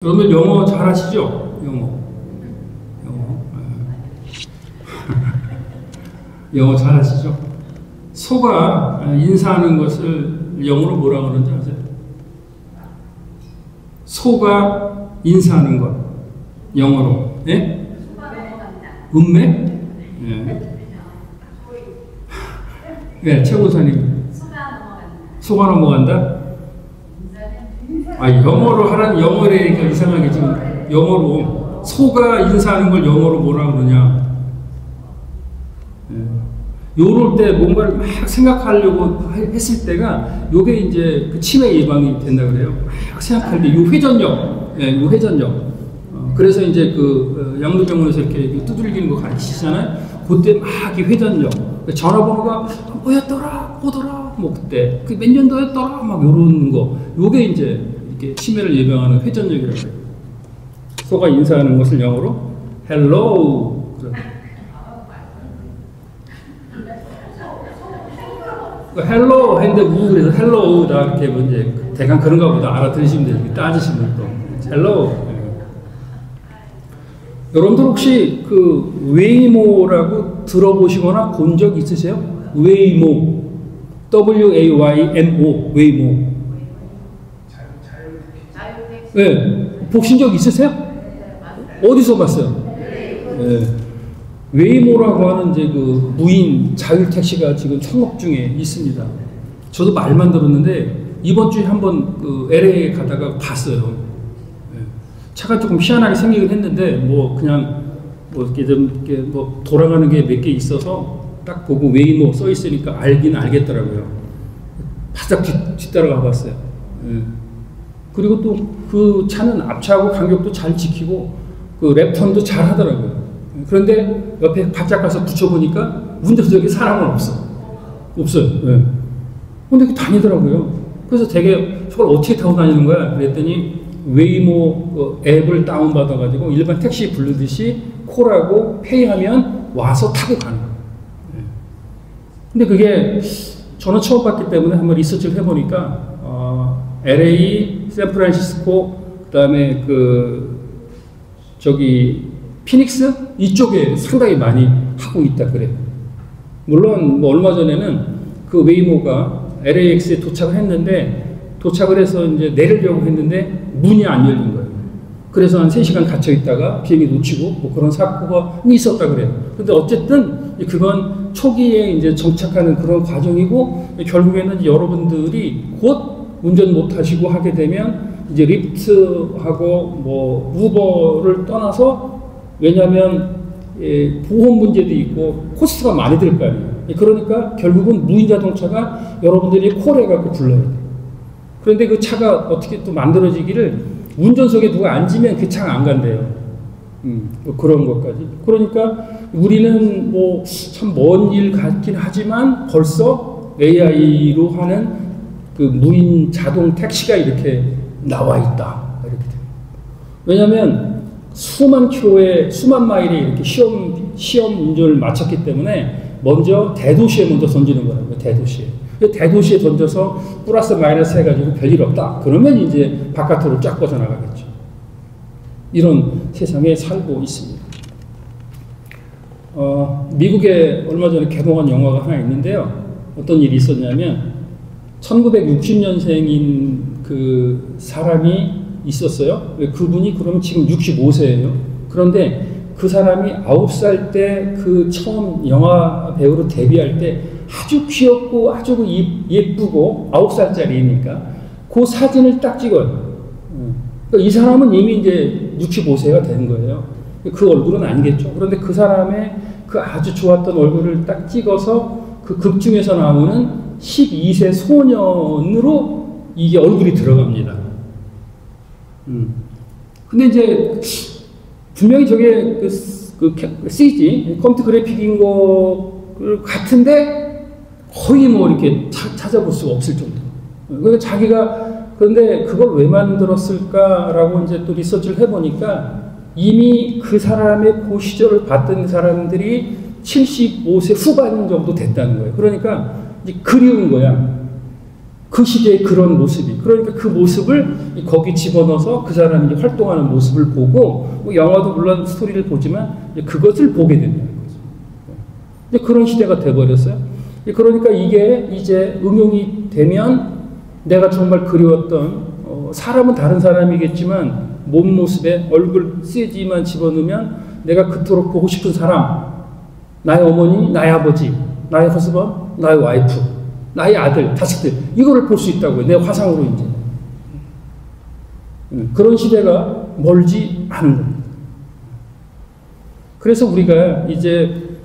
여러분 영어 잘하시죠? 영어. 영어 잘하시죠? 소가 인사하는 것을 영어로 뭐라 그러는지 아세요? 소가 인사하는 것 영어로 예? 음매? 예. 네, 최고사님. 소가 넘어간다. 아, 영어로 하라는 영어래니까 이상하게 지금 영어로 소가 인사하는 걸 영어로 뭐라 그러냐. 요럴 때 뭔가를 막 생각하려고 했을 때가 요게 이제 그 치매 예방이 된다 그래요. 막 생각할 때 요 회전력, 요 회전력. 그래서 이제 그 양도병원에서 이렇게 두들기는 거 가르치시잖아요. 그때 막 이 회전력. 전화번호가 뭐였더라, 뭐더라, 뭐 그때 그 몇 년도였더라, 막 요런 거. 요게 이제 이렇게 치매를 예방하는 회전력이라고 해요. 소가 인사하는 것을 영어로 hello. 헬로 했는데 그래서 헬로우다 이렇게 이제 대강 그런가 보다 알아들으시면 돼요. 따지시면 또 헬로. 여러분들 혹시 그 웨이모라고 들어보시거나 본 적 있으세요? 웨이모, W-A-Y-M-O, 웨이모. 네, 보신 적 있으세요? 어디서 봤어요? 네. 웨이모라고 하는 이제 그 무인 자율 택시가 지금 창업 중에 있습니다. 저도 말만 들었는데 이번 주에 한번 그 LA 가다가 봤어요. 차가 조금 희한하게 생기긴 했는데 뭐 그냥 뭐 이렇게 좀 이렇게 뭐 돌아가는 게 몇 개 있어서 딱 보고 웨이모 써 있으니까 알긴 알겠더라고요. 바싹 뒤따라가 봤어요. 그리고 또 그 차는 앞차하고 간격도 잘 지키고 그 랩턴도 잘 하더라고요. 그런데 옆에 바짝 가서 붙여보니까 운전석에 사람은 없어요. 네. 근데 다니더라고요. 그래서 되게 저걸 어떻게 타고 다니는 거야? 그랬더니 웨이모 앱을 다운받아가지고 일반 택시 부르듯이 콜하고 페이하면 와서 타고 가는 거예요. 네. 근데 그게 저는 처음 봤기 때문에 한번 리서치를 해보니까 LA, 샌프란시스코, 그 다음에 피닉스? 이쪽에 상당히 많이 하고 있다 그래요. 물론 뭐 얼마 전에는 그 웨이모가 LAX에 도착을 했는데 도착을 해서 이제 내리려고 했는데 문이 안 열린 거예요. 그래서 한 3시간 갇혀 있다가 비행기 놓치고 뭐 그런 사고가 있었다 그래요. 근데 어쨌든 그건 초기에 이제 정착하는 그런 과정이고 결국에는 여러분들이 곧 운전 못 하시고 하게 되면 이제 리프트하고 뭐 우버를 떠나서 왜냐하면 보험 문제도 있고 코스트가 많이 들 거 아니에요. 그러니까 결국은 무인 자동차가 여러분들이 콜해갖고 불러야 돼요. 그런데 그 차가 어떻게 또 만들어지기를 운전석에 누가 앉으면 그 차가 안 간대요. 뭐 그런 것까지. 그러니까 우리는 뭐 참 먼 일 같긴 하지만 벌써 AI로 하는 그 무인 자동 택시가 이렇게 나와 있다. 이렇게 돼요. 왜냐하면 수만 킬로에 수만 마일에 이렇게 시험 운전을 마쳤기 때문에 먼저 대도시에 먼저 던지는 거라고요. 대도시에 던져서 플러스 마이너스 해가지고 별일 없다. 그러면 이제 바깥으로 쫙 뻗어나가겠죠. 이런 세상에 살고 있습니다. 미국에 얼마 전에 개봉한 영화가 하나 있는데요. 어떤 일이 있었냐면 1960년생인 그 사람이 있었어요. 그분이 그러면 지금 65세예요. 그런데 그 사람이 9살 때 그 처음 영화 배우로 데뷔할 때 아주 귀엽고 아주 예쁘고 9살짜리니까 그 사진을 딱 찍어요. 그러니까 이 사람은 이미 이제 65세가 된 거예요. 그 얼굴은 아니겠죠. 그런데 그 사람의 그 아주 좋았던 얼굴을 딱 찍어서 그 극 중에서 나오는 12세 소년으로 이게 얼굴이 들어갑니다. 근데 이제 분명히 저게 그 CG 컴퓨터 그래픽인 거 같은데 거의 뭐 이렇게 찾아볼 수가 없을 정도. 그러니까 자기가 그런데 그걸 왜 만들었을까라고 이제 또 리서치를 해보니까 이미 그 사람의 그 시절을 봤던 사람들이 75세 후반 정도 됐다는 거예요. 그러니까 이제 그리운 거야. 그 시대의 그런 모습이. 그러니까 그 모습을 거기 집어넣어서 그 사람이 활동하는 모습을 보고, 뭐 영화도 물론 스토리를 보지만 그것을 보게 된다는 거죠. 그런 시대가 돼버렸어요. 그러니까 이게 이제 응용이 되면 내가 정말 그리웠던, 사람은 다른 사람이겠지만 몸 모습에 얼굴 CG만 집어넣으면 내가 그토록 보고 싶은 사람, 나의 어머니, 나의 아버지, 나의 허스번, 나의 와이프, 나의 아들, 자식들, 이거를 볼 수 있다고요. 내 화상으로 이제. 그런 시대가 멀지 않은 겁니다. 그래서 우리가 이제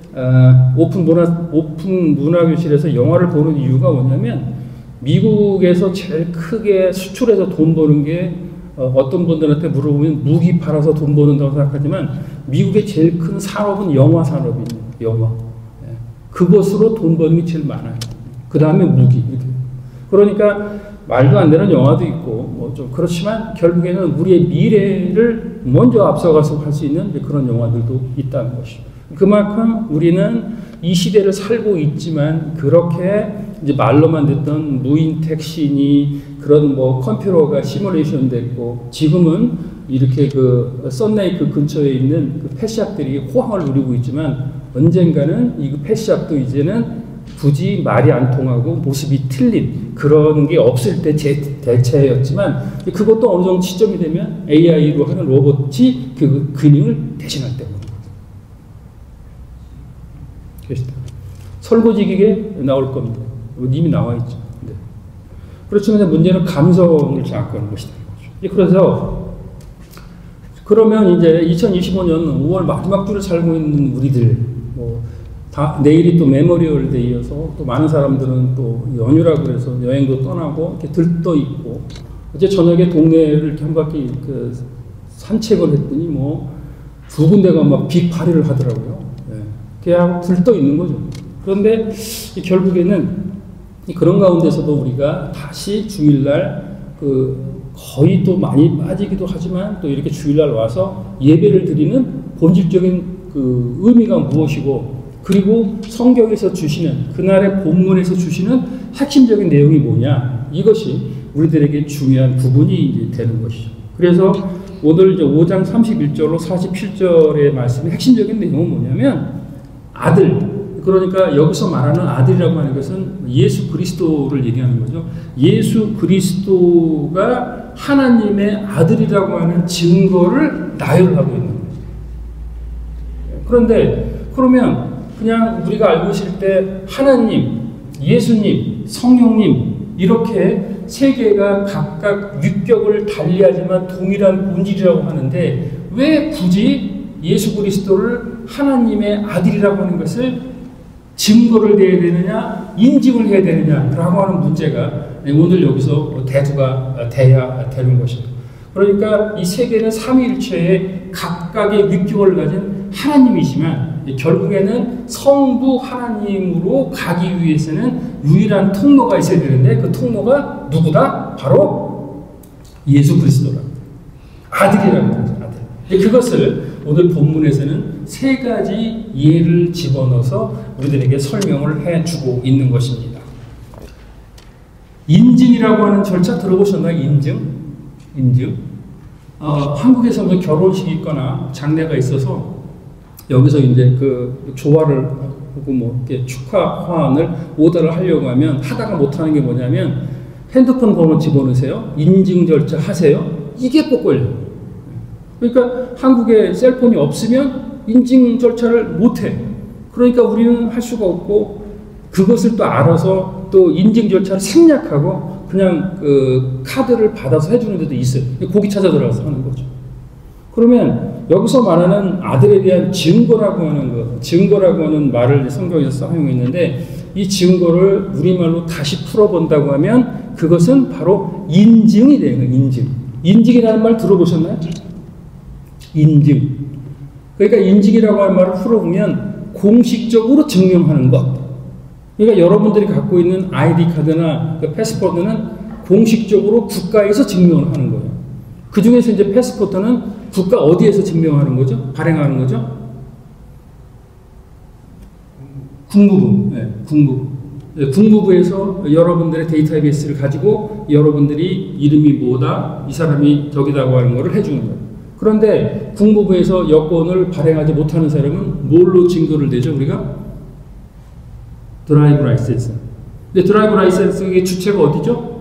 오픈 문화교실에서 영화를 보는 이유가 뭐냐면, 미국에서 제일 크게 수출해서 돈 버는 게, 어떤 분들한테 물어보면 무기 팔아서 돈 버는다고 생각하지만, 미국의 제일 큰 산업은 영화 산업입니다. 영화. 그것으로 돈 버는 게 제일 많아요. 그 다음에 무기. 이렇게. 그러니까 말도 안 되는 영화도 있고 뭐 좀 그렇지만 결국에는 우리의 미래를 먼저 앞서가서 할 수 있는 그런 영화들도 있다는 것이죠. 그만큼 우리는 이 시대를 살고 있지만, 그렇게 이제 말로만 듣던 무인 택시니 그런 뭐 컴퓨터가 시뮬레이션 됐고, 지금은 이렇게 그 썬레이크 근처에 있는 그 펫샵들이 호황을 누리고 있지만, 언젠가는 이 펫샵도 이제는 굳이 말이 안 통하고 모습이 틀린 그런 게 없을 때 대체였지만, 그것도 어느 정도 시점이 되면 AI로 하는 로봇이 그 기능을 대신할 때입니다. 설거지 기계 나올 겁니다. 이미 나와 있죠. 네. 그렇지만 문제는 감성을 장악하는 것이다. 그래서 그러면 이제 2025년 5월 마지막 주를 살고 있는 우리들, 내일이 또 메모리얼 데이여서 또 많은 사람들은 또 연휴라 그래서 여행도 떠나고 이렇게 들떠 있고, 어제 저녁에 동네를 이렇게 한 바퀴 그 산책을 했더니 뭐 두 군데가 막 빅파리를 하더라고요. 그냥 들떠 있는 거죠. 그런데 결국에는 그런 가운데서도 우리가 다시 주일날 거의 또 많이 빠지기도 하지만 또 이렇게 주일날 와서 예배를 드리는 본질적인 그 의미가 무엇이고, 그리고 성경에서 주시는, 그날의 본문에서 주시는 핵심적인 내용이 뭐냐, 이것이 우리들에게 중요한 부분이 이제 되는 것이죠. 그래서 오늘 이제 5장 31절로 47절의 말씀의 핵심적인 내용은 뭐냐면, 아들, 그러니까 여기서 말하는 아들이라고 하는 것은 예수 그리스도를 얘기하는 거죠. 예수 그리스도가 하나님의 아들이라고 하는 증거를 나열하고 있는 거예요. 그런데 그러면 그냥 우리가 알고 있을 때 하나님, 예수님, 성령님 이렇게 세 개가 각각 유격을 달리하지만 동일한 본질이라고 하는데, 왜 굳이 예수 그리스도를 하나님의 아들이라고 하는 것을 증거를 내야 되느냐, 인증을 해야 되느냐라고 하는 문제가 오늘 여기서 대두가 돼야 되는 것입니다. 그러니까 이 세 개는 삼위일체의 각각의 육격을 가진 하나님이지만, 결국에는 성부 하나님으로 가기 위해서는 유일한 통로가 있어야 되는데, 그 통로가 누구다? 바로 예수 그리스도라. 아들이라는 거죠. 아들. 그것을 오늘 본문에서는 세 가지 예를 집어넣어서 우리들에게 설명을 해주고 있는 것입니다. 인증이라고 하는 절차 들어보셨나요? 인증? 한국에서 뭐 결혼식이 있거나 장례가 있어서 여기서 이제 그 조화를 하고 뭐 이렇게 축하 화환을 오더를 하려고 하면 하다가 못하는 게 뭐냐면, 핸드폰 번호 집어넣으세요. 인증 절차 하세요. 이게 꼭 걸려요. 그러니까 한국에 셀폰이 없으면 인증 절차를 못해. 그러니까 우리는 할 수가 없고, 그것을 또 알아서 또 인증 절차를 생략하고 그냥 그 카드를 받아서 해주는 데도 있어요. 거기 찾아 들어가서 하는 거죠. 그러면 여기서 말하는 아들에 대한 증거라고 하는 것, 증거라고 하는 말을 성경에서 사용했는데, 이 증거를 우리말로 다시 풀어본다고 하면 그것은 바로 인증이 되는 거예요. 인증이라는 말 들어보셨나요? 인증. 그러니까 인증이라고 하는 말을 풀어보면 공식적으로 증명하는 것. 그러니까 여러분들이 갖고 있는 아이디 카드나 그 패스포트는 공식적으로 국가에서 증명을 하는 거예요. 그 중에서 이제 패스포트는 국가 어디에서 증명하는 거죠? 발행하는 거죠? 국무부. 네, 국무부. 국무부에서 여러분들의 데이터베이스를 가지고 여러분들이 이름이 뭐다, 이 사람이 저기다고 하는 거를 해주는 거예요. 그런데 국무부에서 여권을 발행하지 못하는 사람은 뭘로 증거를 내죠, 우리가? 드라이브 라이센스. 근데 드라이브 라이센스의 주체가 어디죠?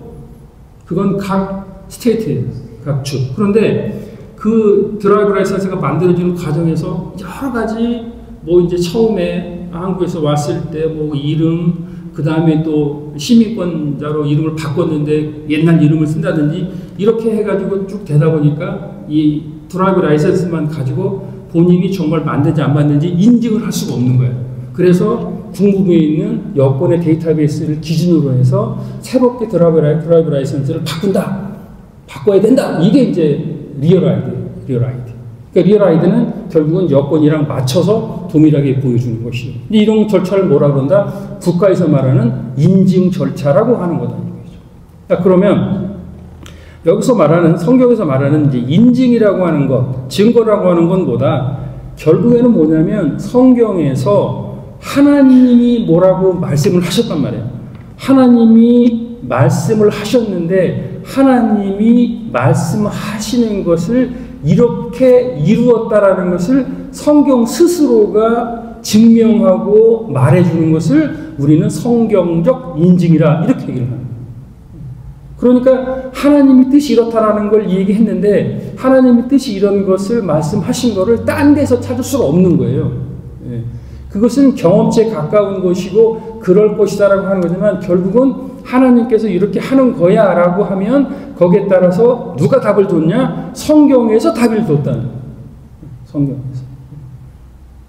그건 각 스테이트예요. 각 주. 그런데 그 드라이브 라이센스가 만들어지는 과정에서 여러 가지 뭐 이제 처음에 한국에서 왔을 때 뭐 이름, 그 다음에 또 시민권자로 이름을 바꿨는데 옛날 이름을 쓴다든지 이렇게 해가지고 쭉 되다 보니까 이 드라이브 라이센스만 가지고 본인이 정말 맞는지 안 맞는지 인증을 할 수가 없는 거예요. 그래서 국무부에 있는 여권의 데이터베이스를 기준으로 해서 새롭게 드라이브 라이센스를 바꿔야 된다. 이게 이제 리얼 아이디. 그러니까 리얼 아이디는 결국은 여권이랑 맞춰서 동일하게 보여주는 것이죠. 이런 절차를 뭐라 그런다? 국가에서 말하는 인증 절차라고 하는 거다. 자, 그러면 여기서 말하는, 성경에서 말하는 이제 인증이라고 하는 것, 증거라고 하는 건 뭐다? 결국에는 뭐냐면 성경에서 하나님이 뭐라고 말씀을 하셨단 말이에요. 하나님이 말씀을 하셨는데 하나님이 말씀하시는 것을 이렇게 이루었다라는 것을 성경 스스로가 증명하고 말해주는 것을 우리는 성경적 인증이라 이렇게 얘기를 합니다. 그러니까 하나님의 뜻이 이렇다라는 걸 얘기했는데 하나님의 뜻이 이런 것을 말씀하신 것을 딴 데서 찾을 수가 없는 거예요. 그것은 경험치에 가까운 것이고 그럴 것이다라고 하는 거지만 결국은 하나님께서 이렇게 하는 거야 라고 하면 거기에 따라서 누가 답을 줬냐? 성경에서 답을 줬다는 거예요. 성경에서.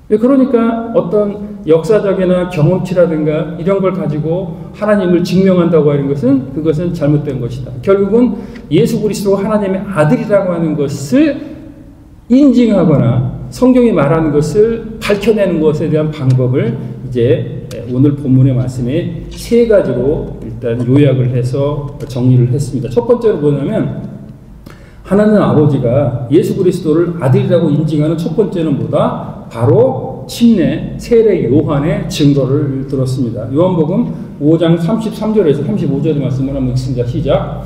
그러니까 어떤 역사적이나 경험치라든가 이런 걸 가지고 하나님을 증명한다고 하는 것은 그것은 잘못된 것이다. 결국은 예수 그리스도가 하나님의 아들이라고 하는 것을 인증하거나 성경이 말하는 것을 밝혀내는 것에 대한 방법을 이제 오늘 본문의 말씀에 세 가지로 일단 요약을 해서 정리를 했습니다. 첫 번째로 뭐냐면 하나님 아버지가 예수 그리스도를 아들이라고 인증하는 첫 번째는 뭐다? 바로 침례 세례 요한의 증거를 들었습니다. 요한복음 5장 33절에서 35절의 말씀을 한번 읽습니다. 시작.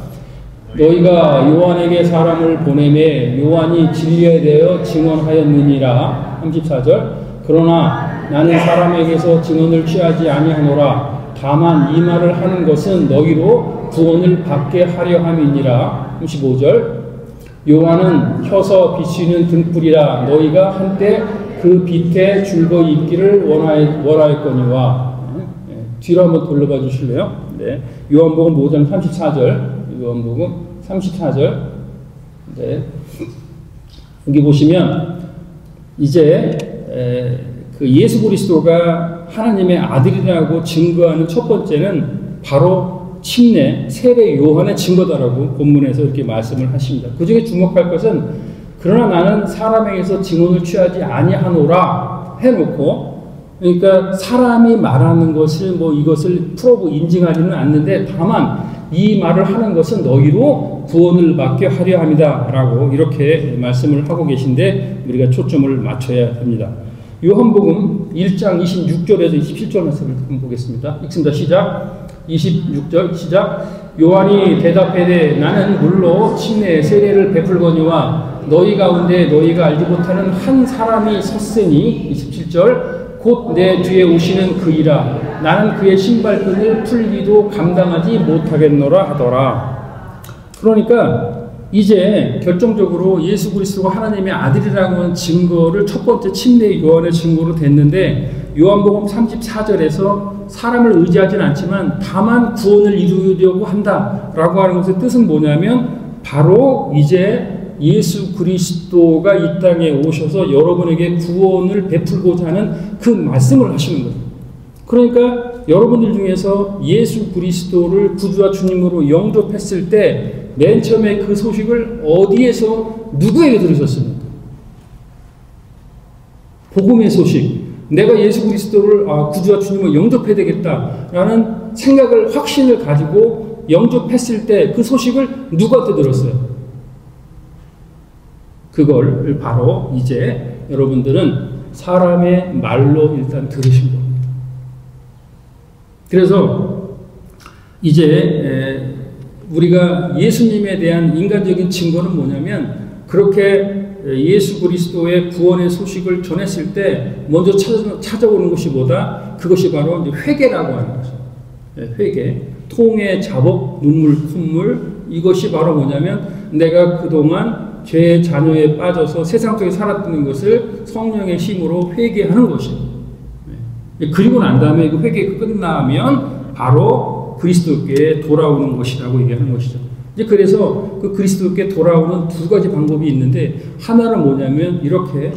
너희가 요한에게 사람을 보내매 요한이 진리에 대하여 증언하였느니라. 34절. 그러나 나는 사람에게서 증언을 취하지 아니하노라. 다만 이 말을 하는 것은 너희로 구원을 받게 하려 함이니라. 35절. 요한은 혀서 비추는 등불이라. 너희가 한때 그 빛에 즐거이 있기를 원하였거니와. 뒤로 한번 돌려봐 주실래요? 네. 요한복음 5장 34절. 요한복음 34절. 네. 여기 보시면 이제 그 예수 그리스도가 하나님의 아들이라고 증거하는 첫 번째는 바로 침례 세례 요한의 증거다라고 본문에서 이렇게 말씀을 하십니다. 그 중에 주목할 것은 그러나 나는 사람에게서 증언을 취하지 아니하노라 해놓고, 그러니까 사람이 말하는 것을 뭐 이것을 프로브 인증하지는 않는데 다만 이 말을 하는 것은 너희로 구원을 받게 하려 합니다 라고 이렇게 말씀을 하고 계신데 우리가 초점을 맞춰야 합니다. 요한복음 1장 26절에서 27절 말씀을 보겠습니다. 읽습니다. 시작. 26절 시작. 요한이 대답하되 나는 물로 침례 세례를 베풀거니와 너희 가운데 너희가 알지 못하는 한 사람이 섰으니 27절 곧 내 뒤에 오시는 그이라. 나는 그의 신발끈을 풀기도 감당하지 못하겠노라 하더라. 그러니까 이제 결정적으로 예수 그리스도가 하나님의 아들이라고 하는 증거를 첫 번째 침례 요한의 증거로 됐는데 요한복음 34절에서 사람을 의지하지는 않지만 다만 구원을 이루려고 한다라고 하는 것의 뜻은 뭐냐면 바로 이제 예수 그리스도가 이 땅에 오셔서 여러분에게 구원을 베풀고자 하는 그 말씀을 하시는 거예요. 그러니까 여러분들 중에서 예수 그리스도를 구주와 주님으로 영접했을 때 맨 처음에 그 소식을 어디에서 누구에게 들으셨습니까? 복음의 소식. 내가 예수 그리스도를 구주와 주님을 영접해야 되겠다라는 생각을 확신을 가지고 영접했을 때 그 소식을 누구한테 들었어요? 그걸 바로 이제 여러분들은 사람의 말로 일단 들으신 겁니다. 그래서 이제 우리가 예수님에 대한 인간적인 증거는 뭐냐면 그렇게 예수 그리스도의 구원의 소식을 전했을 때 먼저 찾아오는 것이 뭐다? 그것이 바로 이제 회개라고 하는 거죠. 회개. 통해 자복, 눈물, 콧물. 이것이 바로 뭐냐면 내가 그동안 죄의 잔여에 빠져서 세상 속에 살았던 것을 성령의 힘으로 회개하는 것이에요. 그리고 난 다음에 그 회개가 끝나면 바로 그리스도께 돌아오는 것이라고 얘기하는 것이죠. 이제 그래서 그 그리스도께 돌아오는 두 가지 방법이 있는데 하나는 뭐냐면 이렇게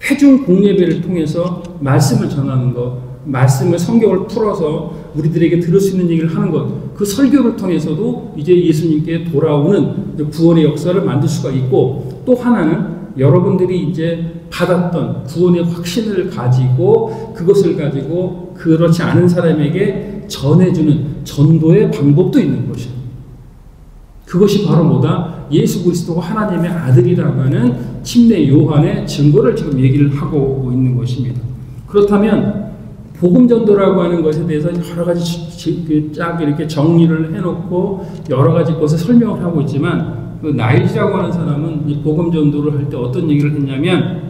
회중 공예배를 통해서 말씀을 전하는 것, 말씀을 성경을 풀어서 우리들에게 들을 수 있는 얘기를 하는 것, 그 설교를 통해서도 이제 예수님께 돌아오는 구원의 역사를 만들 수가 있고 또 하나는 여러분들이 이제 받았던 구원의 확신을 가지고 그것을 가지고 그렇지 않은 사람에게 전해주는 전도의 방법도 있는 것이에요. 그것이 바로 뭐다? 예수 그리스도가 하나님의 아들이라고 하는 침례 요한의 증거를 지금 얘기를 하고 있는 것입니다. 그렇다면 복음 전도라고 하는 것에 대해서 여러 가지 쫙 이렇게 정리를 해놓고 여러 가지 것을 설명을 하고 있지만 그 나일즈라고 하는 사람은 이 복음 전도를 할 때 어떤 얘기를 했냐면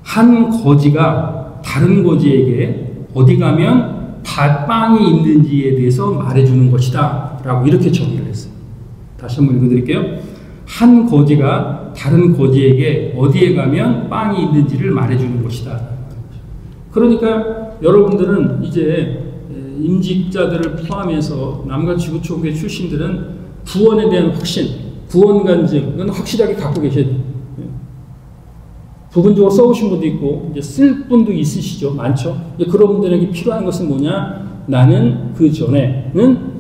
한 거지가 다른 거지에게 어디 가면 빵이 있는지에 대해서 말해주는 것이다 라고 이렇게 정의를 했어요. 다시 한번 읽어드릴게요. 한 거지가 다른 거지에게 어디에 가면 빵이 있는지를 말해주는 것이다. 그러니까 여러분들은 이제 임직자들을 포함해서 남과 지구촌교회 출신들은 구원에 대한 확신, 구원 간증은 확실하게 갖고 계셔야 돼요. 부분적으로 써오신 분도 있고 이제 쓸 분도 있으시죠. 많죠. 그런 분들에게 필요한 것은 뭐냐? 나는 그 전에는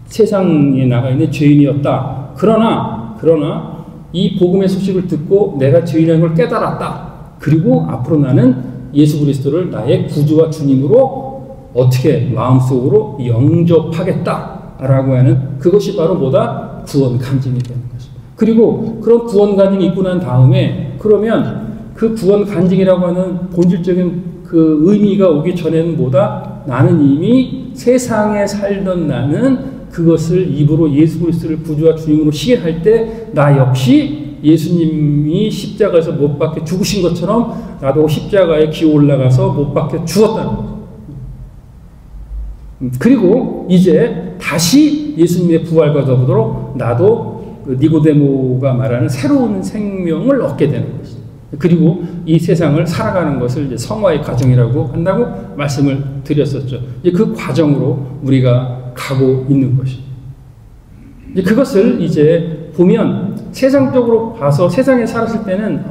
세상에 나가 있는 죄인이었다. 그러나 이 복음의 소식을 듣고 내가 죄인이라는 걸 깨달았다. 그리고 앞으로 나는 예수 그리스도를 나의 구주와 주님으로 어떻게 마음속으로 영접하겠다라고 하는 그것이 바로 뭐다? 구원 간증이 되는 것입니다. 그리고 그런 구원 간증이 있고 난 다음에 그러면 그 구원 간증이라고 하는 본질적인 그 의미가 오기 전에는 뭐다? 나는 이미 세상에 살던 나는 그것을 입으로 예수 그리스도를 구주와 주님으로 시인할 때 나 역시 예수님이 십자가에서 못 박혀 죽으신 것처럼 나도 십자가에 기어 올라가서 못 박혀 죽었다는 거죠. 그리고 이제 다시 예수님의 부활과 더불어 나도 그 니고데모가 말하는 새로운 생명을 얻게 되는 것이죠. 그리고 이 세상을 살아가는 것을 이제 성화의 과정이라고 한다고 말씀을 드렸었죠. 이제 그 과정으로 우리가 가고 있는 것이죠. 이제 그것을 이제 보면 세상적으로 봐서 세상에 살았을 때는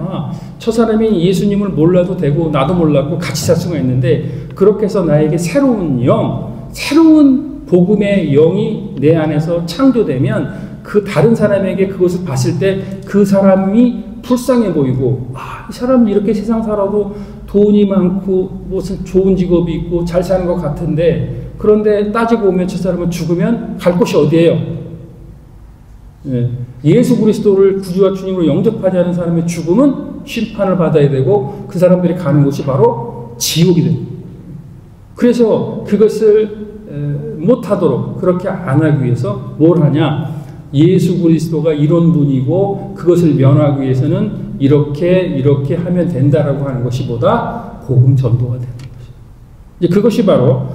저 사람이 예수님을 몰라도 되고 나도 몰랐고 같이 살 수가 있는데 그렇게 해서 나에게 새로운 영, 새로운 복음의 영이 내 안에서 창조되면 그 다른 사람에게 그것을 봤을 때 그 사람이 불쌍해 보이고 이 사람이 이렇게 세상 살아도 돈이 많고 무슨 좋은 직업이 있고 잘 사는 것 같은데 그런데 따지고 보면 저 사람은 죽으면 갈 곳이 어디예요? 예수 그리스도를 구주와 주님으로 영접하지 않은 사람의 죽음은 심판을 받아야 되고 그 사람들이 가는 곳이 바로 지옥이 됩니다. 그래서 그것을 못하도록 그렇게 안 하기 위해서 뭘 하냐? 예수 그리스도가 이런 분이고 그것을 면하기 위해서는 이렇게 하면 된다라고 하는 것이 보다 복음 전도가 되는 것이죠. 이제 그것이 바로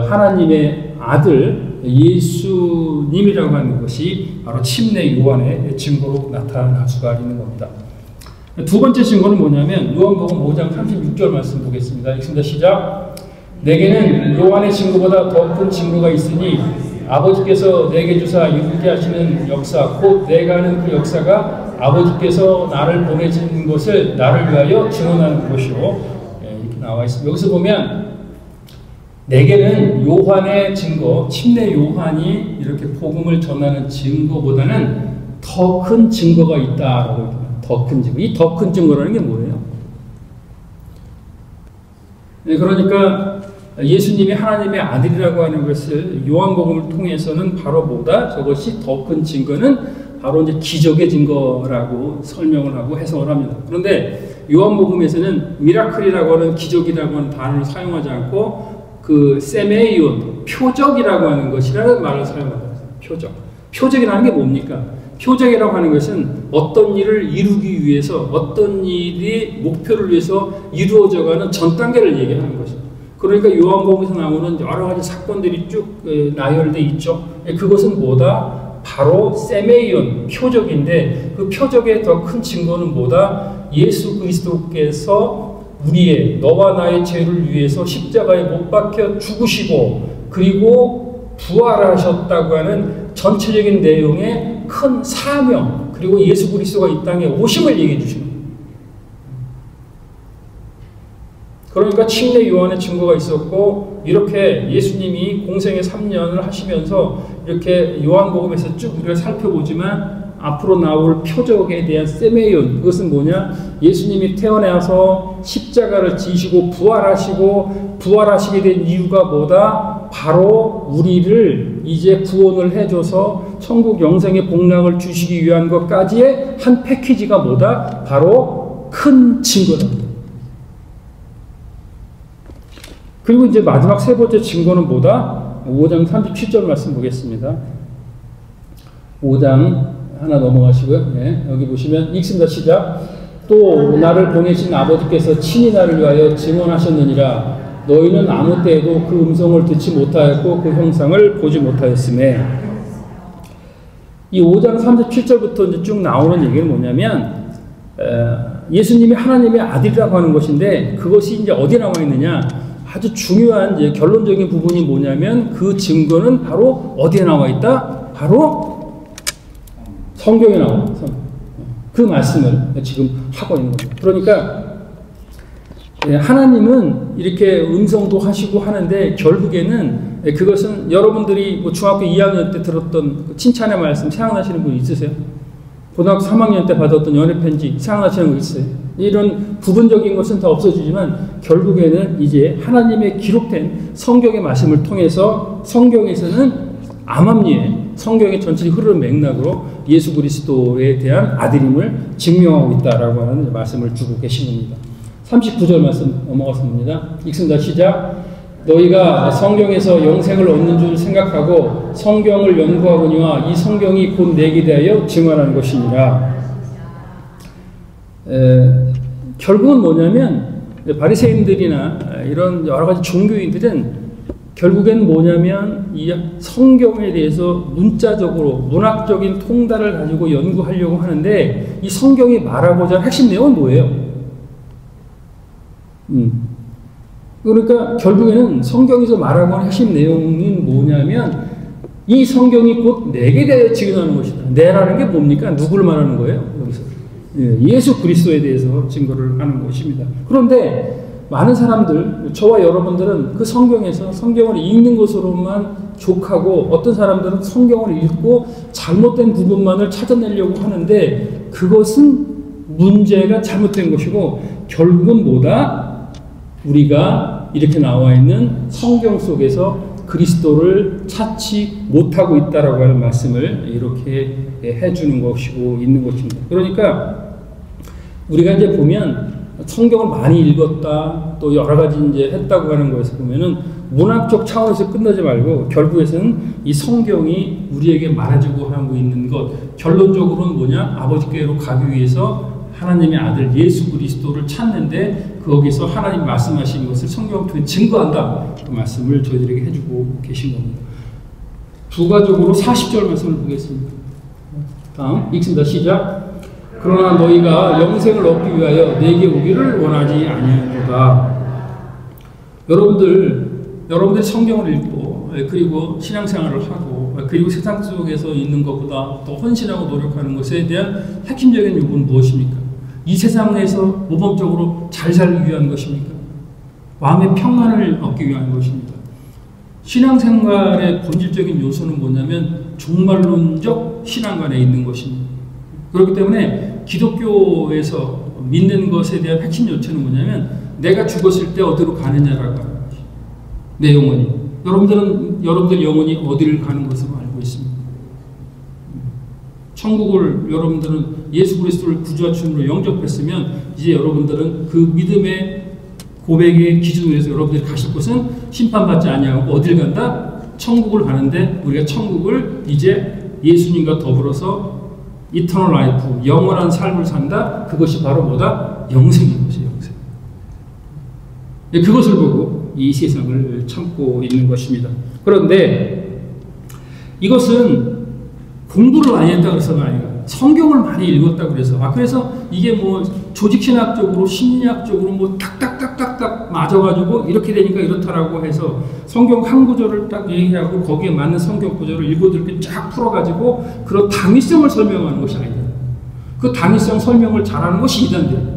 하나님의 아들 예수님이라고 하는 것이 바로 침례 요한의 증거로 나타날 수가 있는 겁니다. 두 번째 증거는 뭐냐면 요한복음 5장 36절 말씀 보겠습니다. 읽습니다. 시작. 내게는 요한의 증거보다 더 큰 증거가 있으니 아버지께서 내게 주사 이루게 하시는 역사 곧 내가 하는 그 역사가 아버지께서 나를 보내신 것을 나를 위하여 증언하는 것이요. 이렇게 나와 있습니다. 여기서 보면 내게는 요한의 증거, 침례 요한이 이렇게 복음을 전하는 증거보다는 더 큰 증거가 있다라고 합니다. 더 큰 증거. 이 더 큰 증거라는 게 뭐예요? 그러니까 예수님이 하나님의 아들이라고 하는 것을 요한복음을 통해서는 바로 뭐다? 저것이 더 큰 증거는 바로 이제 기적의 증거라고 설명을 하고 해석을 합니다. 그런데 요한복음에서는 미라클이라고 하는 기적이라고 하는 단어를 사용하지 않고 그 세메이온, 표적이라고 하는 것이라는 말을 사용합니다. 표적. 표적이라는 게 뭡니까? 표적이라고 하는 것은 어떤 일을 이루기 위해서, 어떤 일이 목표를 위해서 이루어져가는 전 단계를 얘기하는 것이죠. 그러니까 요한복음에서 나오는 여러 가지 사건들이 쭉 나열돼 있죠. 그것은 뭐다? 바로 세메이온, 표적인데 그 표적의 더 큰 증거는 뭐다? 예수 그리스도께서 우리의, 너와 나의 죄를 위해서 십자가에 못 박혀 죽으시고 그리고 부활하셨다고 하는 전체적인 내용의 큰 사명, 그리고 예수 그리스도가 이 땅에 오심을 얘기해 주시는 거예요. 그러니까 침례 요한의 증거가 있었고, 이렇게 예수님이 공생의 3년을 하시면서 이렇게 요한복음에서 쭉 우리가 살펴보지만 앞으로 나올 표적에 대한 세메이온, 그것은 뭐냐? 예수님이 태어나서 십자가를 지시고 부활하시게 된 이유가 뭐다? 바로 우리를 이제 구원을 해줘서 천국 영생의 복락을 주시기 위한 것까지의 한 패키지가 뭐다? 바로 큰 증거다. 그리고 이제 마지막 세 번째 증거는 뭐다? 5장 37절 말씀 보겠습니다. 5장 하나 넘어가시고요. 네, 여기 보시면 읽습니다. 시작. 또 나를 보내신 아버지께서 친히 나를 위하여 증언하셨느니라. 너희는 아무 때에도 그 음성을 듣지 못하였고 그 형상을 보지 못하였으며. 이 5장 37절부터 이제 쭉 나오는 얘기는 뭐냐면 예수님이 하나님의 아들이라고 하는 것인데, 그것이 이제 어디에 나와 있느냐? 아주 중요한 이제 결론적인 부분이 뭐냐면 그 증거는 바로 어디에 나와 있다? 바로 성경에 나와. 그 말씀을 지금 하고 있는 겁니다. 그러니까 하나님은 이렇게 음성도 하시고 하는데 결국에는 그것은 여러분들이 뭐 중학교 2학년 때 들었던 칭찬의 말씀 생각나시는 분 있으세요? 고등학교 3학년 때 받았던 연애편지 생각나시는 분 있어요? 이런 부분적인 것은 다 없어지지만 결국에는 이제 하나님의 기록된 성경의 말씀을 통해서 성경에서는 암암리에 성경의 전체 흐르는 맥락으로 예수 그리스도에 대한 아들임을 증명하고 있다라고 하는 말씀을 주고 계신 겁니다. 39절 말씀 넘어갔습니다. 읽습니다. 시작. 너희가 성경에서 영생을 얻는 줄 생각하고 성경을 연구하거니와 이 성경이 곧 내게 대하여 증언하는 것이니라. 결국은 뭐냐면 바리새인들이나 이런 여러 가지 종교인들은 결국엔 뭐냐면 이 성경에 대해서 문자적으로 문학적인 통달을 가지고 연구하려고 하는데, 이 성경이 말하고자 하는 핵심 내용은 뭐예요? 그러니까 결국에는 성경에서 말하고 하는 핵심 내용은 뭐냐면 이 성경이 곧 내게 대해 증언하는 것이다. 내라는 게 뭡니까? 누구를 말하는 거예요? 여기서 예수 그리스도에 대해서 증거를 하는 것입니다. 그런데 많은 사람들, 저와 여러분들은 그 성경에서 성경을 읽는 것으로만 족하고, 어떤 사람들은 성경을 읽고 잘못된 부분만을 찾아내려고 하는데 그것은 문제가 잘못된 것이고, 결국은 뭐다? 우리가 이렇게 나와 있는 성경 속에서 그리스도를 찾지 못하고 있다라고 하는 말씀을 이렇게 해주는 것이고 있는 것입니다. 그러니까 우리가 이제 보면 성경을 많이 읽었다, 또 여러 가지 이제 했다고 하는 것에서 보면은 문학적 차원에서 끝나지 말고 결국에서는 이 성경이 우리에게 말해주고 하고 있는 것, 결론적으로는 뭐냐? 아버지께로 가기 위해서 하나님의 아들 예수 그리스도를 찾는데 거기서 하나님 말씀하신 것을 성경을 통해 증거한다. 그 말씀을 저희들에게 해주고 계신 겁니다. 부가적으로 40절 말씀을 보겠습니다. 다음 읽습니다. 시작. 그러나 너희가 영생을 얻기 위하여 내게 오기를 원하지 아니하노라. 여러분들이 성경을 읽고 그리고 신앙생활을 하고 그리고 세상 속에서 있는 것보다 더 헌신하고 노력하는 것에 대한 핵심적인 요구는 무엇입니까? 이 세상에서 모범적으로 잘 살기 위한 것입니까? 마음의 평안을 얻기 위한 것입니다. 신앙생활의 본질적인 요소는 뭐냐면 종말론적 신앙관에 있는 것입니다. 그렇기 때문에 기독교에서 믿는 것에 대한 핵심 요체는 뭐냐면 내가 죽었을 때 어디로 가느냐라고 하는 것입니다. 내 영혼이. 여러분들 영혼이 어디를 가는 것으로 알고 있습니다. 천국을 여러분들은 예수 그리스도를 구주와 주님으로 영접했으면 이제 여러분들은 그 믿음의 고백의 기준으로 해서 여러분들이 가실 곳은 심판받지 아니하고 어딜 간다? 천국을 가는데 우리가 천국을 이제 예수님과 더불어서 이터널 라이프, 영원한 삶을 산다? 그것이 바로 뭐다? 영생인 것이에요. 영생. 그것을 보고 이 세상을 참고 있는 것입니다. 그런데 이것은 공부를 많이 했다고 해서가 아니라 성경을 많이 읽었다고 그래서 그래서 이게 뭐 조직신학적으로 심리학적으로 뭐 탁탁탁탁탁 맞아가지고 이렇게 되니까 이렇다라고 해서 성경 한 구절을 딱 얘기하고 거기에 맞는 성경 구절을 이렇게 쫙 풀어가지고 그런 당위성을 설명하는 것이 아니다. 그 당위성 설명을 잘하는 것이 이단돼요.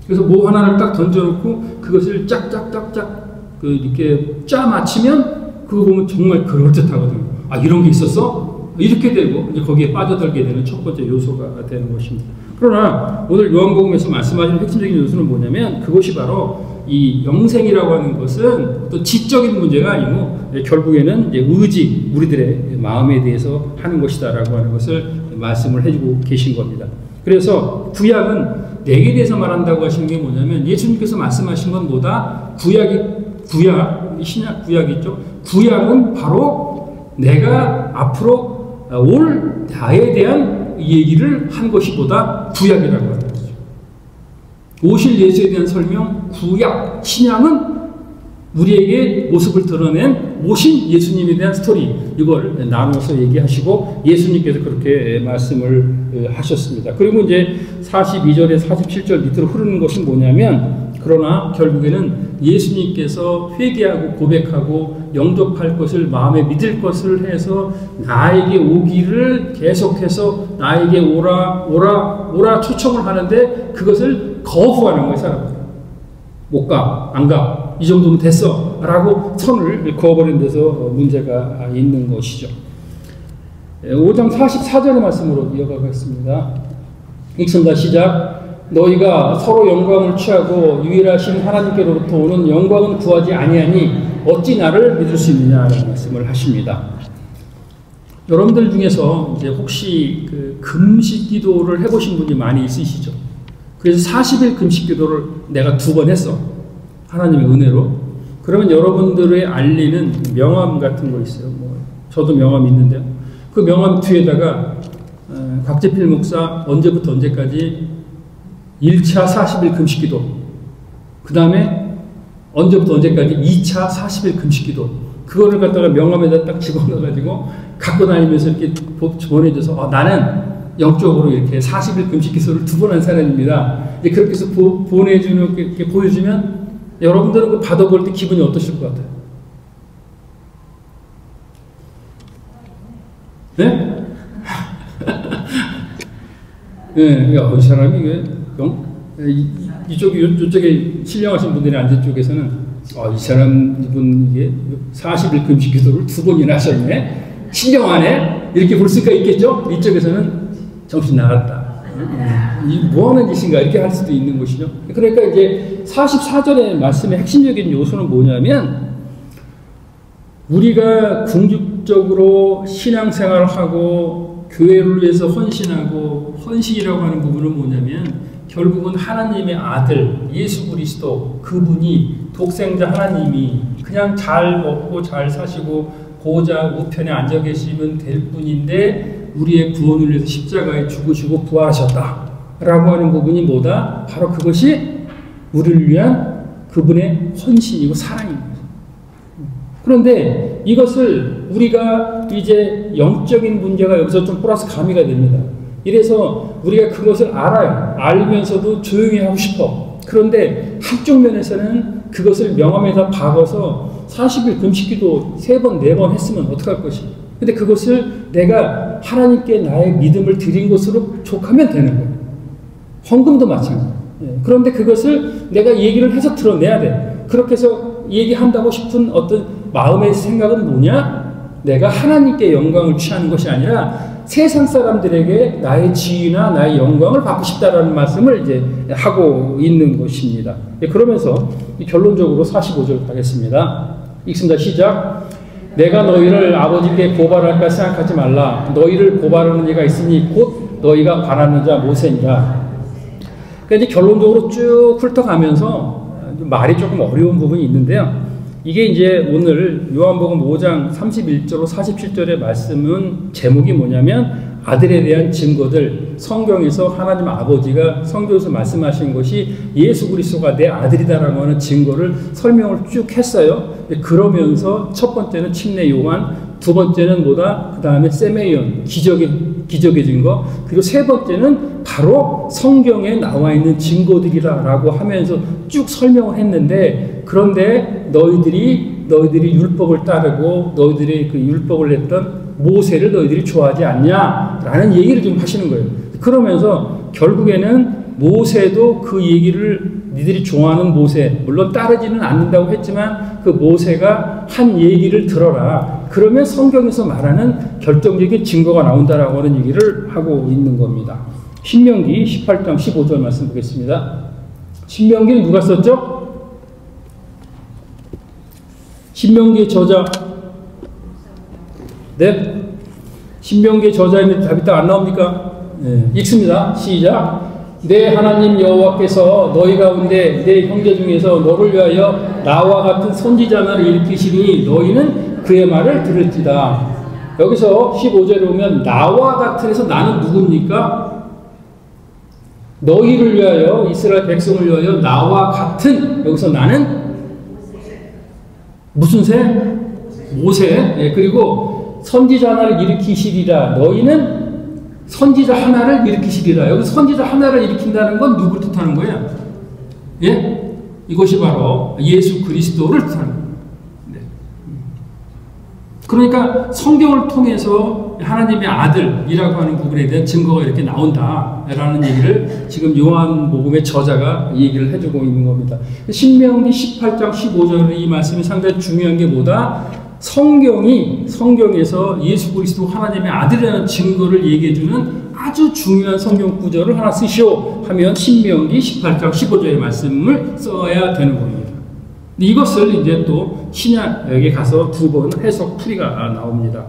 그래서 뭐 하나를 딱 던져놓고 그것을 짝짝짝짝 이렇게 짜 맞히면 그거 보면 정말 그럴듯하거든요. 이런 게 있었어? 이렇게 되고 이제 거기에 빠져들게 되는 첫 번째 요소가 되는 것입니다. 그러나 오늘 요한복음에서 말씀하시는 핵심적인 요소는 뭐냐면 그것이 바로 이 영생이라고 하는 것은 어떤 지적인 문제가 아니고 결국에는 이제 의지, 우리들의 마음에 대해서 하는 것이다라고 하는 것을 말씀을 해주고 계신 겁니다. 그래서 구약은 내게 대해서 말한다고 하시는 게 뭐냐면 예수님께서 말씀하신 건 뭐다? 신약 구약이죠. 구약은 바로 내가 앞으로 올 나에 대한 얘기를 한 것이 보다 구약이라고 하는 거죠. 오실 예수에 대한 설명, 구약, 신약은 우리에게 모습을 드러낸 오신 예수님에 대한 스토리, 이걸 나눠서 얘기하시고 예수님께서 그렇게 말씀을 하셨습니다. 그리고 이제 42절에 47절 밑으로 흐르는 것은 뭐냐면 그러나 결국에는 예수님께서 회개하고 고백하고 영접할 것을 마음에 믿을 것을 해서 나에게 오기를 계속해서 나에게 오라 초청을 하는데 그것을 거부하는 거예요. 사람들은 못 가, 안 가, 이 정도면 됐어 라고 선을 그어버린 데서 문제가 있는 것이죠. 5장 44절의 말씀으로 이어가겠습니다. 읽습니다. 시작. 너희가 서로 영광을 취하고 유일하신 하나님께로부터 오는 영광은 구하지 아니하니 어찌 나를 믿을 수 있느냐라는 말씀을 하십니다. 여러분들 중에서 이제 혹시 그 금식 기도를 해보신 분이 많이 있으시죠? 그래서 40일 금식 기도를 내가 2번 했어. 하나님의 은혜로. 그러면 여러분들의 알리는 명함 같은 거 있어요. 저도 명함이 있는데요. 그 명함 뒤에다가 곽재필 목사 언제부터 언제까지 1차 40일 금식기도, 그 다음에 언제부터 언제까지 2차 40일 금식기도, 그거를 갖다가 명함에다 딱 집어넣어가지고 갖고 다니면서 이렇게 보내줘서 나는 영적으로 이렇게 40일 금식기도를 2번 한 사람입니다. 이제 그렇게 해서 보내주는, 이렇게 보여주면 여러분들은 그 받아볼 때 기분이 어떠실 것 같아요? 네? 네, 이 사람이 이쪽에 신령하신 분들이 앉은 쪽에서는 이 사람 이분 이게 40일 금식 기도를 2번이나 하셨네, 신령하네, 이렇게 볼 수가 있겠죠. 이쪽에서는 정신 나갔다, 이 뭐하는 짓인가 이렇게 할 수도 있는 것이죠. 그러니까 이제 44절의 말씀의 핵심적인 요소는 뭐냐면 우리가 궁극적으로 신앙생활을 하고 교회를 위해서 헌신하고, 헌신이라고 하는 부분은 뭐냐면 결국은 하나님의 아들 예수 그리스도, 그분이 독생자 하나님이 그냥 잘 먹고 잘 사시고 보좌 우편에 앉아 계시면 될 뿐인데 우리의 구원을 위해서 십자가에 죽으시고 부활하셨다 라고 하는 부분이 뭐다? 바로 그것이 우리를 위한 그분의 헌신이고 사랑입니다. 그런데 이것을 우리가 이제 영적인 문제가 여기서 좀 플러스 가미가 됩니다. 이래서 우리가 그것을 알아요. 알면서도 조용히 하고 싶어. 그런데 한쪽 면에서는 그것을 명함에다 박아서 40일 금식기도 3번, 4번 했으면 어떡할 것이. 근데 그것을 내가 하나님께 나의 믿음을 드린 것으로 족하면 되는 거예요. 헌금도 마찬가지예요. 그런데 그것을 내가 얘기를 해서 드러내야 돼. 그렇게 해서 얘기한다고 싶은 어떤 마음의 생각은 뭐냐? 내가 하나님께 영광을 취하는 것이 아니라 세상 사람들에게 나의 지위나 나의 영광을 받고 싶다라는 말씀을 이제 하고 있는 것입니다. 그러면서 결론적으로 45절 가겠습니다. 읽습니다. 시작. 내가 너희를 아버지께 고발할까 생각하지 말라. 너희를 고발하는 이가 있으니 곧 너희가 바라는 자 모세니라. 그러니까 이제 결론적으로 쭉 훑어가면서 말이 조금 어려운 부분이 있는데요. 이게 이제 오늘 요한복음 5장 31절로 47절의 말씀은 제목이 뭐냐면 아들에 대한 증거들, 성경에서 하나님 아버지가 성경에서 말씀하신 것이 예수 그리스도가 내 아들이다라고 하는 증거를 설명을 쭉 했어요. 그러면서 첫 번째는 침례 요한, 두 번째는 뭐다? 그 다음에 세메이온, 기적의 증거, 그리고 세 번째는 바로 성경에 나와 있는 증거들이라고 하면서 쭉 설명을 했는데, 그런데 너희들이 율법을 따르고 너희들이 그 율법을 냈던 모세를 너희들이 좋아하지 않냐라는 얘기를 좀 하시는 거예요. 그러면서 결국에는 모세도 그 얘기를 니들이 좋아하는 모세, 물론 따르지는 않는다고 했지만 그 모세가 한 얘기를 들어라. 그러면 성경에서 말하는 결정적인 증거가 나온다라고 하는 얘기를 하고 있는 겁니다. 신명기 18장 15절 말씀 보겠습니다. 신명기는 누가 썼죠? 신명기의 저자, 네? 신명기의 저자인데 답이 딱 안 나옵니까? 네. 읽습니다. 시작. 내 하나님 여호와께서 너희 가운데 내 형제 중에서 너를 위하여 나와 같은 선지자를 일으키시니 너희는 그의 말을 들을지다. 여기서 15절에 보면 나와 같은에서 나는 누굽니까? 너희를 위하여, 이스라엘 백성을 위하여 나와 같은, 여기서 나는 무슨 새? 모세. 예, 그리고 선지자 하나를 일으키시리라. 너희는 선지자 하나를 일으키시리라. 여기 선지자 하나를 일으킨다는 건 누구를 뜻하는 거예요? 예? 이것이 바로 예수 그리스도를 뜻하는 거예요. 네. 그러니까 성경을 통해서 하나님의 아들이라고 하는 부분에 대한 증거가 이렇게 나온다라는 얘기를 지금 요한복음의 저자가 얘기를 해주고 있는 겁니다. 신명기 18장 15절의 이 말씀이 상당히 중요한 게 뭐다? 성경에서 예수 그리스도 하나님의 아들이라는 증거를 얘기해주는 아주 중요한 성경 구절을 하나 쓰시오 하면 신명기 18장 15절의 말씀을 써야 되는 겁니다. 이것을 이제 또 신약에 가서 두 번 해석 풀이가 나옵니다.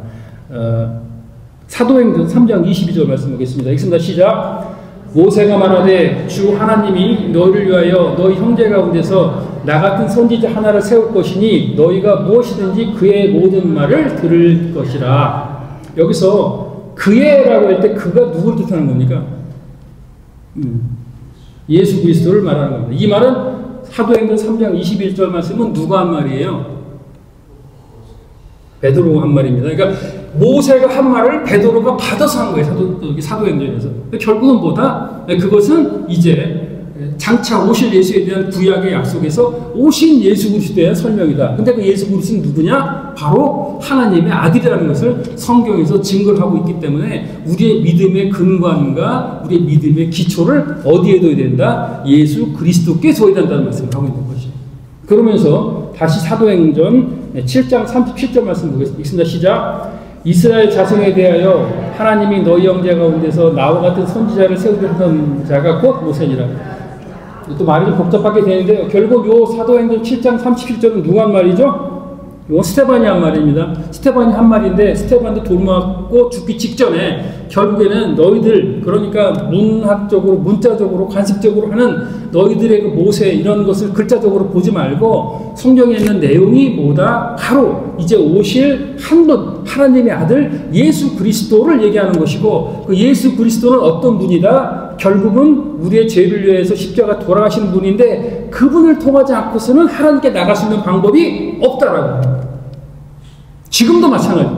사도행전 3장 22절 말씀 보겠습니다. 읽습니다. 시작. 모세가 말하되 주 하나님이 너희를 위하여 너희 형제 가운데서 나 같은 선지자 하나를 세울 것이니 너희가 무엇이든지 그의 모든 말을 들을 것이라. 여기서 그의라고 할 때 그가 누구를 뜻하는 겁니까? 예수 그리스도를 말하는 겁니다. 이 말은 사도행전 3장 21절 말씀은 누가 한 말이에요? 베드로가 한 말입니다. 그러니까 모세가 한 말을 베드로가 받아서 한 거예요. 사도행전에서. 결국은 뭐다? 그것은 이제 장차 오실 예수에 대한 구약의 약속에서 오신 예수 그리스도에 대한 설명이다. 근데 그 예수 그리스도는 누구냐? 바로 하나님의 아들이라는 것을 성경에서 증거를 하고 있기 때문에 우리의 믿음의 근간과 우리의 믿음의 기초를 어디에 둬야 된다? 예수 그리스도께 둬야 된다는 말씀을 하고 있는 것이죠. 그러면서 다시 사도행전 7장 37절 말씀 보겠습니다. 시작. 이스라엘 자손에 대하여 하나님이 너희 형제 가운데서 나와 같은 선지자를 세우던 자가 곧 모세니라. 또 말이 좀 복잡하게 되는데요. 결국 요 사도행전 7장 37절은 누가 한 말이죠? 이건 스테반이 한 말입니다. 스테반이 한 말인데 스테반도 돌 맞고 죽기 직전에 결국에는 너희들, 그러니까 문학적으로 문자적으로 관습적으로 하는 너희들의 그 모세 이런 것을 글자적으로 보지 말고 성경에 있는 내용이 뭐다? 바로 이제 오실 한 분 하나님의 아들 예수 그리스도를 얘기하는 것이고, 그 예수 그리스도는 어떤 분이다? 결국은 우리의 죄를 위해서 십자가 돌아가시는 분인데 그분을 통하지 않고서는 하나님께 나갈 수 있는 방법이 없다라고. 지금도 마찬가지.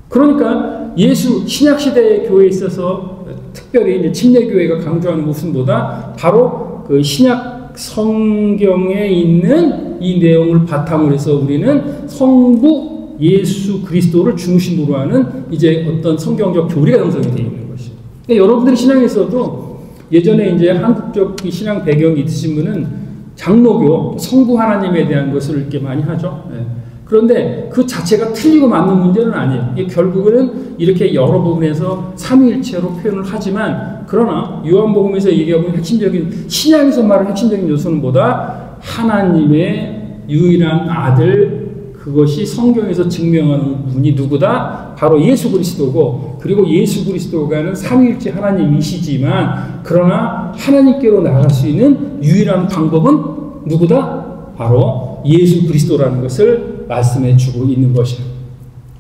그러니까 예수 신약시대의 교회에 있어서 특별히 이제 침례교회가 강조하는 것은 뭐다? 바로 그 신약 성경에 있는 이 내용을 바탕으로 해서 우리는 성부 예수 그리스도를 중심으로 하는 이제 어떤 성경적 교리가 형성이 되어 있는 것이죠. 그러니까 여러분들이 신앙에서도 예전에 이제 한국적 신앙 배경이 있으신 분은 장로교, 성부 하나님에 대한 것을 이렇게 많이 하죠. 네. 그런데 그 자체가 틀리고 맞는 문제는 아니에요. 결국은 이렇게 여러 부분에서 삼위일체로 표현을 하지만, 그러나 요한복음에서 얘기하고 있는 핵심적인, 신약에서 말하는 핵심적인 요소는 뭐다? 하나님의 유일한 아들, 그것이 성경에서 증명하는 분이 누구다? 바로 예수 그리스도고, 그리고 예수 그리스도가는 삼위일체 하나님이시지만 그러나 하나님께로 나갈 수 있는 유일한 방법은 누구다? 바로 예수 그리스도라는 것을 말씀해 주고 있는 것이에요.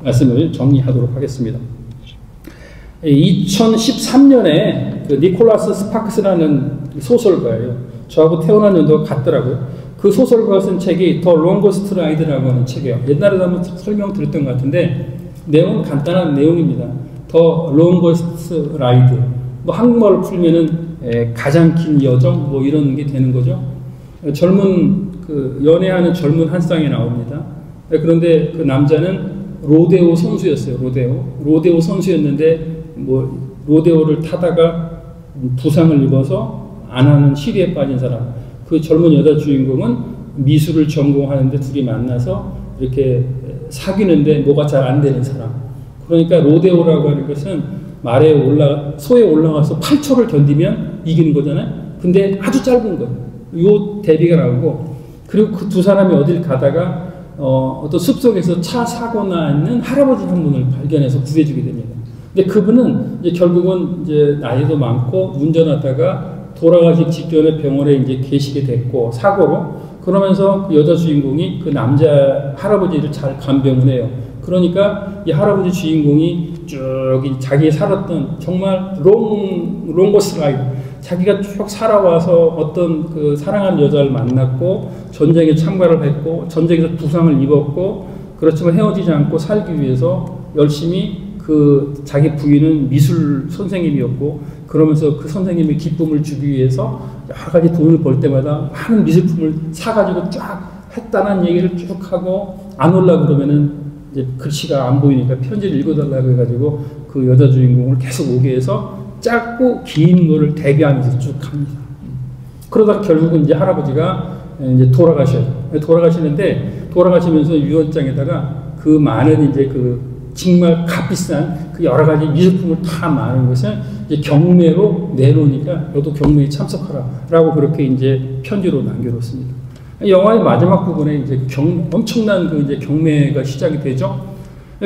말씀을 정리하도록 하겠습니다. 2013년에 그 니콜라스 스파크스라는 소설가예요. 저하고 태어난 연도가 같더라고요. 그 소설가가 쓴 책이 더 롱거스트 라이드라고 하는 책이에요. 옛날에도 한번 설명드렸던 것 같은데 내용은 간단한 내용입니다. 더 롱거스트 라이드. 뭐 한국말로 풀면은 가장 긴 여정 뭐 이런 게 되는 거죠. 젊은 그 연애하는 젊은 한 쌍이 나옵니다. 그런데 그 남자는 로데오 선수였어요. 로데오 선수였는데 뭐 로데오를 타다가 부상을 입어서 안 하는 시리에 빠진 사람. 그 젊은 여자 주인공은 미술을 전공하는데 둘이 만나서 이렇게 사귀는데 뭐가 잘 안 되는 사람. 그러니까 로데오라고 하는 것은 소에 올라가서 8초를 견디면 이기는 거잖아요. 근데 아주 짧은 거예요. 요 대비가 나오고, 그리고 그 두 사람이 어딜 가다가 어떤 숲속에서 차 사고 나 있는 할아버지 한 분을 발견해서 구해주게 됩니다. 근데 그분은 이제 결국은 이제 나이도 많고 운전하다가 돌아가기 직전에 병원에 이제 계시게 됐고, 사고로. 그러면서 그 여자 주인공이 그 남자 할아버지를 잘 간병을 해요. 그러니까 이 할아버지 주인공이 쭉 자기 살았던 정말 롱거스 라이프, 자기가 쭉 살아와서 어떤 그 사랑하는 여자를 만났고 전쟁에 참가를 했고 전쟁에서 부상을 입었고, 그렇지만 헤어지지 않고 살기 위해서 열심히 그 자기 부인은 미술 선생님이었고, 그러면서 그 선생님의 기쁨을 주기 위해서 여러 가지 돈을 벌 때마다 많은 미술품을 사가지고 쫙 했다는 얘기를 쭉 하고, 안 올라 그러면은 이제 글씨가 안 보이니까 편지를 읽어달라고 해가지고 그 여자 주인공을 계속 오게 해서 짧고 긴 거를 대비하면서 쭉 갑니다. 그러다가 결국은 이제 할아버지가 이제 돌아가시는데, 돌아가시면서 유언장에다가 그 많은 이제 그 정말 값비싼 그 여러 가지 미술품을 다 많은 것을 이제 경매로 내놓으니까 너도 경매에 참석하라라고 그렇게 이제 편지로 남겨놓습니다. 영화의 마지막 부분에 이제 엄청난 그 이제 경매가 시작이 되죠.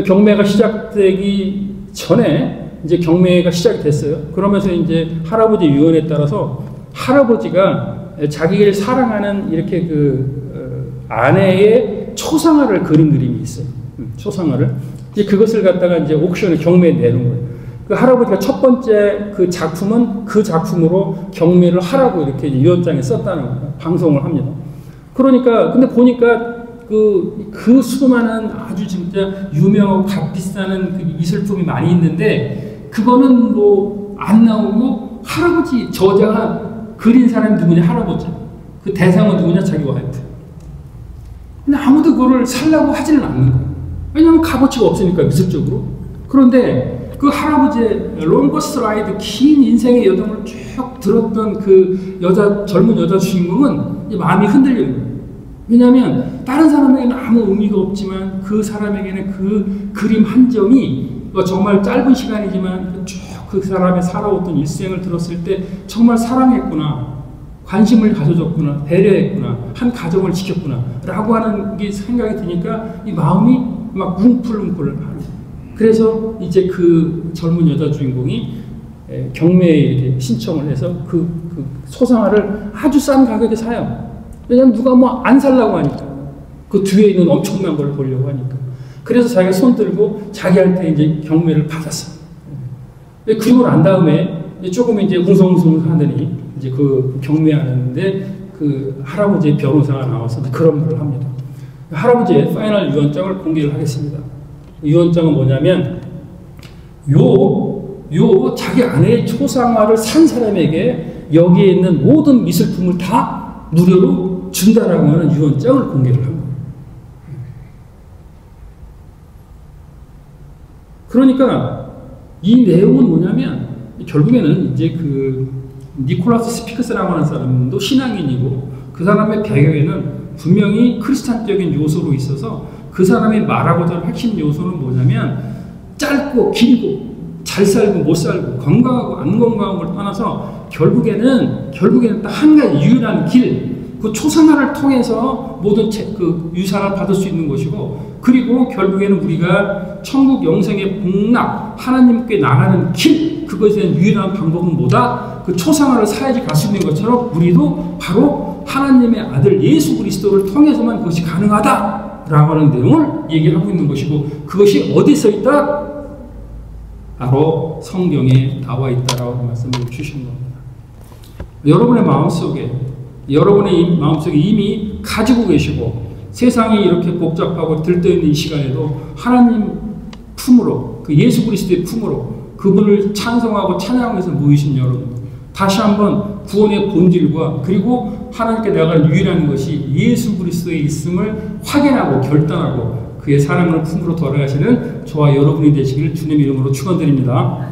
경매가 시작되기 전에 이제 경매가 시작이 됐어요. 그러면서 이제 할아버지 유언에 따라서 할아버지가 자기를 사랑하는 이렇게 그 아내의 초상화를 그린 그림이 있어요. 초상화를. 이제 그것을 갖다가 이제 옥션에 경매에 내놓은 거예요. 그 할아버지가 첫 번째 그 작품은 그 작품으로 경매를 하라고 이렇게 유언장에 썼다는 거예요. 방송을 합니다. 그러니까 근데 보니까 그 수많은 아주 진짜 유명하고 값비싼 그 미술품이 많이 있는데 그거는 뭐 안 나오고, 할아버지 저자가 그린 사람이 누구냐? 할아버지. 그 대상은 누구냐? 자기 와이프. 근데 아무도 그거를 살라고 하지는 않는 거예요. 왜냐하면 값어치가 없으니까 미술적으로. 그런데 그 할아버지의 롱거스트 라이드, 긴 인생의 여정을 쭉 들었던 그 젊은 여자 주인공은 마음이 흔들리는 거예요. 왜냐하면 다른 사람에게는 아무 의미가 없지만 그 사람에게는 그 그림 한 점이 정말 짧은 시간이지만 쭉 그 사람의 살아왔던 일생을 들었을 때 정말 사랑했구나, 관심을 가져줬구나, 배려했구나, 한 가정을 지켰구나 라고 하는 게 생각이 드니까 이 마음이 막 뭉클뭉클 하는 거예요. 그래서 이제 그 젊은 여자 주인공이 경매에 이렇게 신청을 해서 그 소상화를 아주 싼 가격에 사요. 왜냐면 누가 뭐 안 살라고 하니까. 그 뒤에 있는 엄청난 걸 보려고 하니까. 그래서 자기가 손 들고 자기한테 이제 경매를 받았어. 그리고 난 다음에 조금 이제 웅성웅성 하더니 이제 그 경매하는데 그 할아버지의 변호사가 나와서 그런 말을 합니다. 할아버지의 파이널 유언장을 공개를 하겠습니다. 유언장은 뭐냐면 자기 아내의 초상화를 산 사람에게 여기에 있는 모든 미술품을 다 무료로 준다라고 하는 유언장을 공개를 한 거예요. 그러니까 이 내용은 뭐냐면 결국에는 이제 그 니콜라스 스피크스라고 하는 사람도 신앙인이고 그 사람의 배경에는 분명히 크리스찬적인 요소로 있어서 그 사람이 말하고자 하는 핵심 요소는 뭐냐면 짧고 길고 잘 살고 못 살고 건강하고 안 건강한 걸 떠나서 결국에는 딱 한 가지 유일한 길, 그 초상화를 통해서 모든 그 유산을 받을 수 있는 것이고, 그리고 결국에는 우리가 천국 영생의 복락, 하나님께 나가는 길, 그것에 대한 유일한 방법은 뭐다? 그 초상화를 사야지 갈 수 있는 것처럼 우리도 바로 하나님의 아들 예수 그리스도를 통해서만 그것이 가능하다라고 하는 내용을 얘기하고 있는 것이고, 그것이 어디서 있다? 바로 성경에 나와 있다라고 말씀을 주시는 겁니다. 여러분의 마음속에 이미 가지고 계시고, 세상이 이렇게 복잡하고 들떠있는 이 시간에도 하나님 품으로, 그 예수 그리스도의 품으로 그분을 찬송하고 찬양하면서 모이신 여러분, 다시 한번 구원의 본질과 그리고 하나님께 나아가는 유일한 것이 예수 그리스도의 있음을 확인하고 결단하고 그의 사랑을 품으로 돌아가시는 저와 여러분이 되시기를 주님의 이름으로 축원드립니다.